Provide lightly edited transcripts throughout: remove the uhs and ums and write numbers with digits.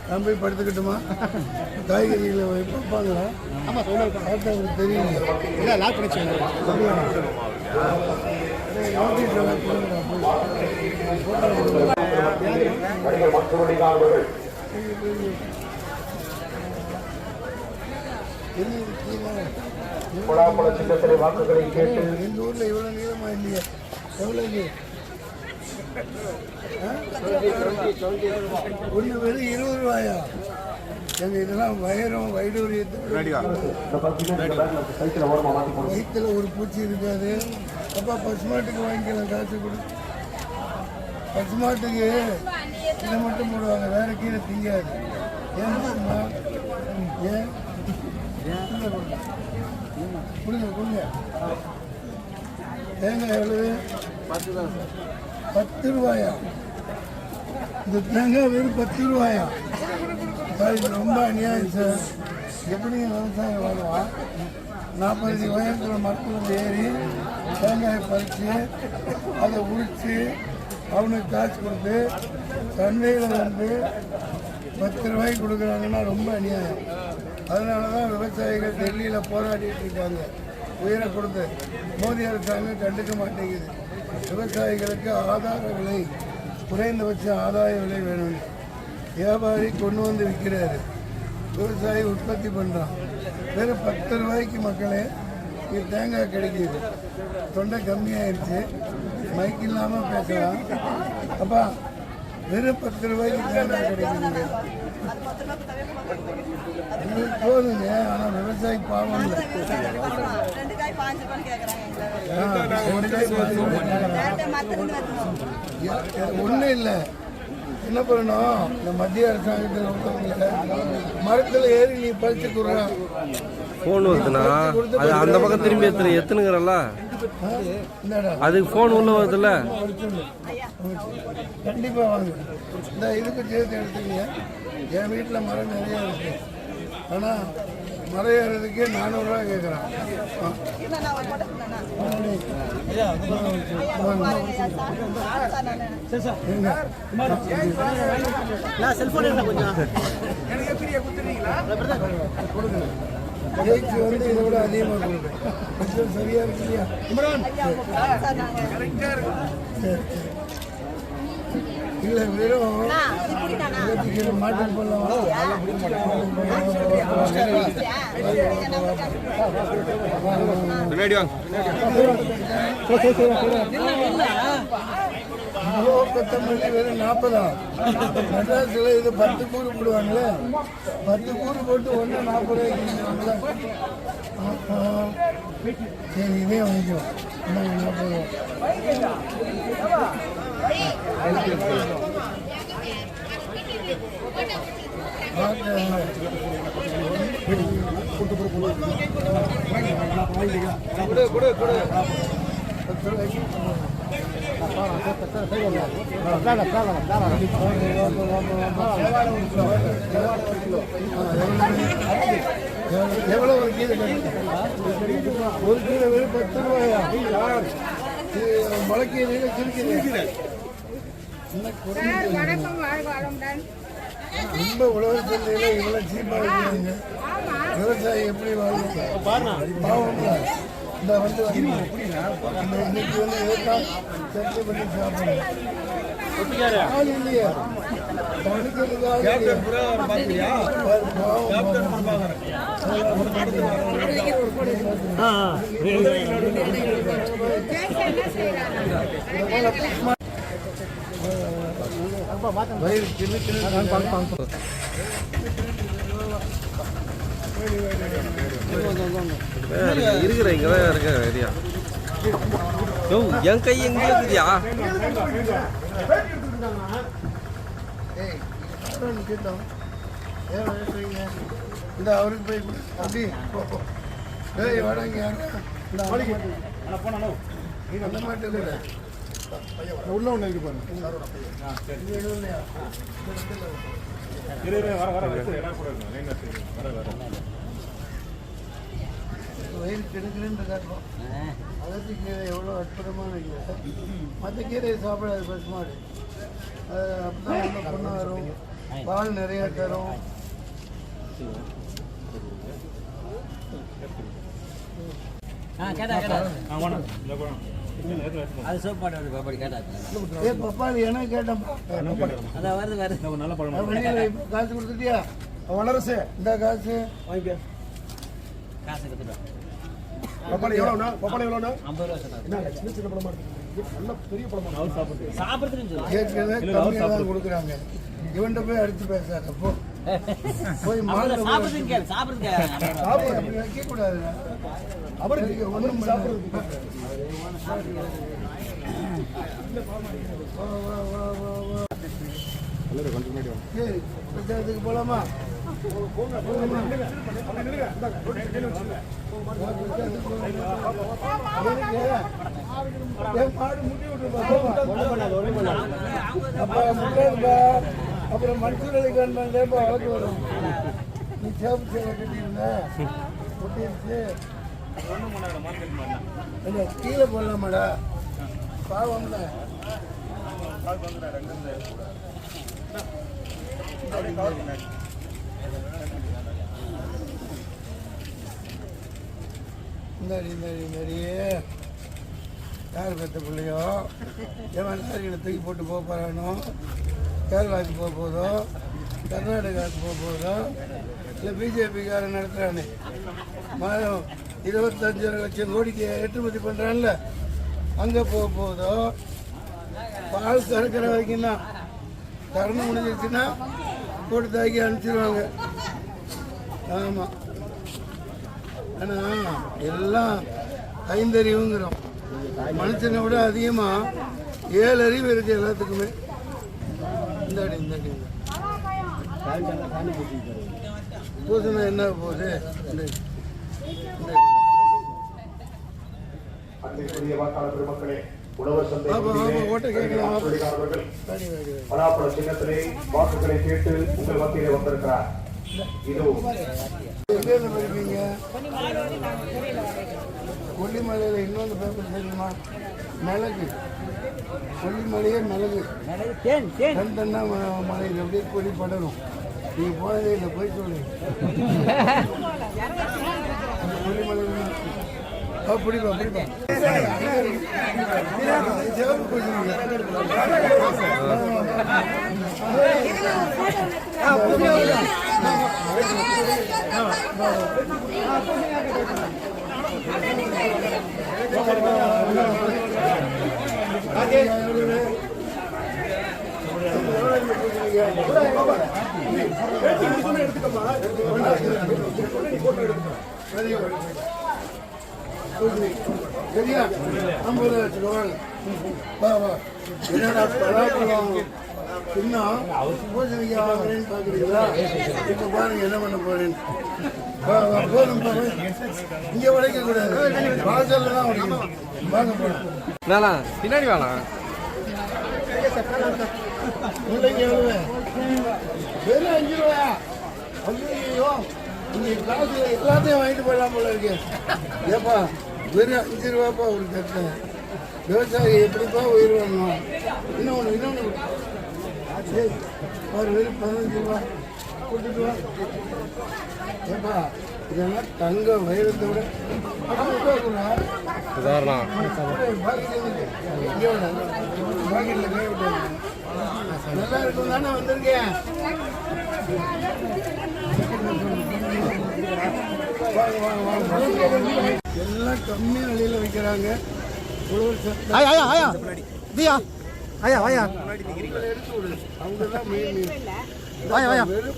நான் போய் படுத்துக்கிட்டுமா? காய்கறிகளை வைப்பாங்களா? ஆமாம், அவங்களுக்கு தெரியும். இல்லை, லாக் பண்ணி எங்கள் ஊரில் இவ்வளோ நீளமா இல்லையா? எவ்வளோ ஒன்று வெறும் 20 ரூபாயா? எங்க இதெல்லாம் வைரம் வைடூரியத்தை வயிற்றுல ஒரு பூச்சி இருக்காது. அப்பா பசுமாட்டுக்கு வாங்கிக்கலாம், காசு கொடு. பசுமாட்டுக்கு இதை மட்டும் போடுவாங்க, வேற கீழே திங்காது. ஏன் கொடுங்க கொடுங்க. தேங்காய் எவ்வளவு? 10 ரூபாயா? இந்த தேங்காய் வெறும் 10 ரூபாயா? ரொம்ப அநியாயம் சார். எப்படிங்க விவசாயம் வருவா? 40 அடி உயரத்தில் மரத்தில் ஏறி தேங்காயை பறித்து அதை உரித்து அவனுக்கு காசு கொடுத்து சந்தையில் வந்து 10 ரூபாய்க்கு கொடுக்குறாங்கன்னா ரொம்ப அநியாயம். அதனால தான் விவசாயிகள் டெல்லியில் போராடிட்டு இருக்காங்க. உயிரை கொடுத்து மோடி அரசாங்கம் கண்டுக்க மாட்டேங்குது. விவசாயிகளுக்கு ஆதார விலை, குறைந்தபட்ச ஆதாய விலை வேணும். வியாபாரி கொண்டு வந்து விற்கிறாரு, விவசாயி உற்பத்தி பண்ணுறான். வெறும் 10 ரூபாய்க்கு மக்களே இது தேங்காய் கிடைக்கிது. தொண்டை கம்மியாயிடுச்சு, மைக் இல்லாமல் பேசலாம். அப்பா வெறும் 10 ரூபாய்க்கு தேங்காய் கிடைக்குதுங்க. போதுங்க, ஆனால் விவசாயி பாவம் இல்லை. ஒன்றும் இல்லை. என்ன பண்ணணும், இந்த மத்திய அரசாங்கத்தில் மரத்தில் ஏறி நீ பறிச்சு கொடுறான். ஃபோன் வருதுண்ணா, அது அந்த பக்கம் திரும்பி எத்தனுங்கிறல்ல, அதுக்கு ஃபோன் உள்ள வருதுல்ல. கண்டிப்பாக வாங்க. இந்த இதுக்கு சேர்த்து எடுத்துக்கீங்க. என் வீட்டில் மரம் நிறையா இருக்கு. ஆனால் மரம் ஏறதுக்கே 400 ரூபா கேட்குறான். ஜெயிச்சு வந்து இதை விட அதிகமாக கொடுப்பேன். சரியா இருக்கு இல்லையா? இல்லை வெறும் மாட்டன் போடலாம். கொத்தமல்லி வெறும் 40. மெட்ராஸில் இது 10 கூறு போடுவாங்களே, 10 கூறு போட்டு ஒன்று 40 ரூபாய்க்கு. சரி, இதே வாங்கிக்கலாம். என்ன 40 எவ்வளோ ஒரு கீரை? ஒரு கீரை வெறும் 10 ரூபாயா? முளைக்கீரை சிறுக்கீரை ரொம்ப உழவு சந்தையில இவ்வளோ சீப்பாக இருக்கிறாங்க. விவசாயி எப்படி வாழும்? பாவம். இந்த வந்து இன்னைக்கு வந்து எதுக்காக சர்ச்சை பண்ணி சாப்பிடுங்க. ஆள் இல்லையா? இருக்கிற இங்கதான் இருக்க ஏரியா. என் கை எங்க இருக்குதியா? ஏய் நிற்கட்டும் ஏன் வயசுறீங்க இந்த அவருக்கு போய் கொடு அப்படி ஏய் வடங்க யாரு இந்த அந்த மாட்டு இல்லை உள்ள ஒன்று இருக்கு பாருங்க வயிறு கெடுக்கிறேன்னு காட்டும் அகத்தி கீரை எவ்வளோ அற்புதமான கீரை மற்ற கீரையை சாப்பிடாது பசு மாடு அது அப்பதான் நல்ல பொண்ணு வரும் பால் நிறைய தரும் பப்பாளி என்ன கேட்டப்பா காசு கொடுத்துட்டியா வளரசு இந்த காசு வாங்கிக்க காசு கொடுத்துட்டோம். பப்பாளி எவ்வளோண்ணா பப்பாளி எவ்வளோண்ணா 50 ரூபா சொன்னாங்க. என்ன சின்ன சின்ன பழமா இருக்கு நல்ல பெரிய பழமா அவர் சாப்பிடுறது சாப்பிடுறதுன்னு சொல்லுங்க. ஏற்கனவே கம்மியாக தான் கொடுக்குறாங்க இவன்கிட்ட போய் அடிச்சு பேசாத அப்போ போய் மாலை சாப்பிடுறது கேளு சாப்பிடுறது கேளு. அப்படி வைக்கக்கூடாது அவருக்கு ஒன்றும் சாப்பிடுறது பிரச்சாரத்துக்கு போலாமா அப்புறம் மனுஷனை கண்டா வழக்கு வரும் நீ சேப்பு சேவை கட்டியிருந்த கொட்டிருச்சு கீழே போடலாமாடா பாவம்ல நிறைய யார் பெற்ற பிள்ளையோ எவன் லாரிகளை தூக்கி போட்டு போக போகிறானோ கேரளாவுக்கு போக போதோ கர்நாடகாவுக்கு போக போதோ இல்லை பிஜேபிக்காரன் நடத்துகிறானே மாதம் 25 லட்சம் கோடிக்கு ஏற்றுமதி பண்ணுறான்ல அங்கே போக போதோ பால் கறக்கிற வரைக்கும் தான் கறந்து முடிஞ்சிருச்சுன்னா போட்டு தாக்கி அனுப்பிச்சிடுவாங்க. ஆமாம் ஆனால் எல்லாம் ஐந்தறிவுங்கிறோம் மனுஷனை விட அதிகமாக 7 அறிவு இருக்குது எல்லாத்துக்குமே. இந்த அடி பூசணம் என்ன போகுது ஓட்ட கேட்கலாம் பலாப்பழ சின்னத்திலே வாக்குகளை கேட்டு உங்கள் மத்தியிலே வந்திருக்கிறார். கொல்லிமலையில் இன்னொன்று பேப்பர் தெரியுமா? மிளகு கொல்லிமலையே மிளகு தண்டன்னா மலையில் அப்படியே கொடி படணும். நீங்கள் போனதே இல்லை போய் சொல்லு கொல்லிமலையில் பிடிப்பா பிடிப்பா சிவப்பு சரியா 50 லட்சம் ரூபாய் என்னடா பலாப்பழம் இன்னும் பூசணிக்கு வாங்குறேன்னு பார்க்குறீங்களா? இப்போ பாருங்க என்ன பண்ண போறேன்னு. போதும் இங்கே உடைக்கக்கூடாது, வாசல்ல தான் உடைக்கணும். வாங்க போகலாம் வேணாம் பின்னாடி வேணாம் பிள்ளைங்க எவ்வளவு வெறும் 5 ரூபாயா? ஐயோ இங்கே காசு எல்லாத்தையும் வாங்கிட்டு போயிடலாம் போல இருக்கு. ஏப்பா வெறும் 5 ரூபாப்பா ஒரு கட்டை. விவசாயி எப்படிப்பா உயிர் வரணும்? இன்னொன்று சரி ஒரு வெறும் 15 ரூபா கொடுத்துட்டு வா. ஏப்பா இதெல்லாம் தங்க வைரத்தை விட பாக்கெட்டில் கை விட்டு நல்லா இருக்கும் தானே வந்திருக்கேன். எல்லாம் கம்மி விலையில வைக்கிறாங்க. வெறும்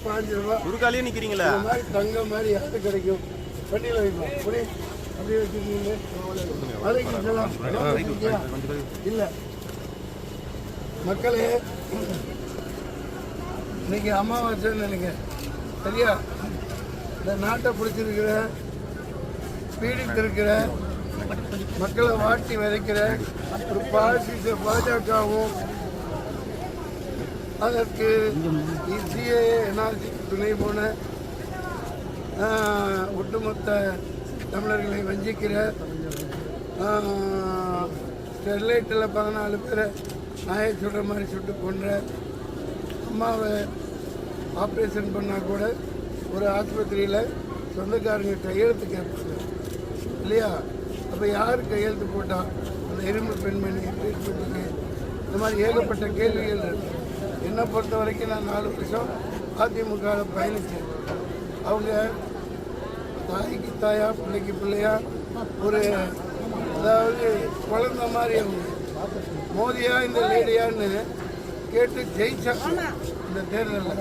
5 ரூபா ஒரு காலையே நிக்கிறீங்களா? தங்க மாதிரி யாரு கிடைக்கும்? வண்டியில் வைப்போம் அப்படியே வச்சுருக்கீங்க. இல்லை மக்களே, இன்னைக்கு அமாவாசைன்னு நினைக்கிறேன். சரியா? இந்த நாட்டை பிடிச்சிருக்கிற, பீடித்திருக்கிற, மக்களை வாட்டி விதைக்கிற ஒரு பாஜகவும் அதற்கு சிஏ என்ஆர்சி துணை போன ஒட்டுமொத்த தமிழர்களை வஞ்சிக்கிற, ஸ்டெர்லைட்டில் 14 பேரை நாயை சுடுற மாதிரி சுட்டு கொன்ற, அம்மாவை ஆப்ரேஷன் பண்ணால் கூட ஒரு ஆஸ்பத்திரியில் சொந்தக்காரங்க கையெழுத்து கேட்பாங்க இல்லையா? அப்போ யார் கையெழுத்து போட்டால் அந்த இரும்பு பெண்மணி ட்ரீட்மெண்ட்டுக்கு? இந்த மாதிரி ஏகப்பட்ட கேள்விகள் இருக்கு. என்னை பொறுத்த வரைக்கும் நான் 4 வருஷம் அதிமுகவில் பயணித்தேன். அவங்க தாய்க்கு தாயா, பிள்ளைக்கு பிள்ளையா, ஒரு அதாவது குழந்த மாதிரி அவங்க மோதியா இந்த லேடியான்னு கேட்டு ஜெயிச்சாங்க இந்த தேர்தலில்.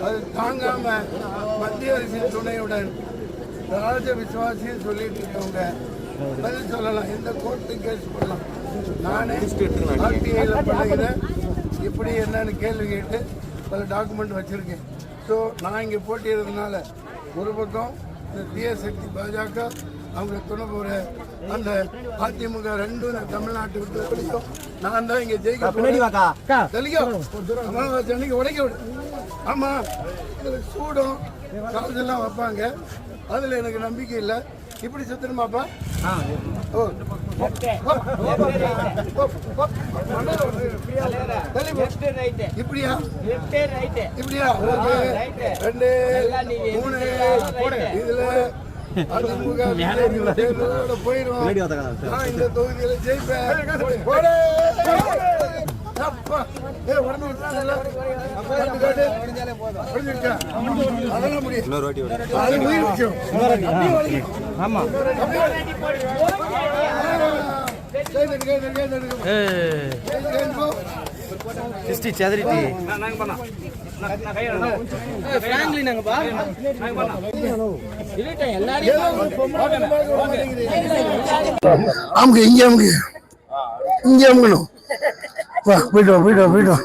அது தாங்காம மத்திய அரசின் துணையுடன் ராஜ விசுவாசின்னு சொல்லிட்டு இருக்கவங்க பதில் சொல்லலாம், இந்த கோர்ட்டு கேஸ் பண்ணலாம். நானே ஆர்டிஐயில் பண்ணுகிறேன், இப்படி என்னன்னு கேள்வி கேட்டு பல டாக்குமெண்ட் வச்சுருக்கேன். ஸோ நான் இங்கே போட்டியதுனால ஒரு பக்கம் இந்த தீய சக்தி பாஜக அவங்க துணை போகிற அந்த அதிமுக ரெண்டும் இந்த தமிழ்நாட்டை விட்டு பிடிக்கும். நான் தான் இங்கே ஜெயிக்க அமாவாசை அன்னைக்கு உடைக்க விடு. ஆமாம், இதில் சூடம் காலெல்லாம் வைப்பாங்க, அதில் எனக்கு நம்பிக்கை இல்லை. இப்படி சுத்தணுமாப்பா? ஓ இப்படியா? இப்படியா? 2 3 இதுல அதிமுக போயிடும். நான் இந்த தொகுதியில ஜெயிப்பேன். அதெல்லாம் முடியும். அது உயிர் விஷயம். ஆமா சிஸ்டி செதறிட்டி அமுக்கு இங்கே அமுக்கு இங்கே அமுக்கணும். வா போயிட்டு வா போயிட்டு வா போயிட்டு வா.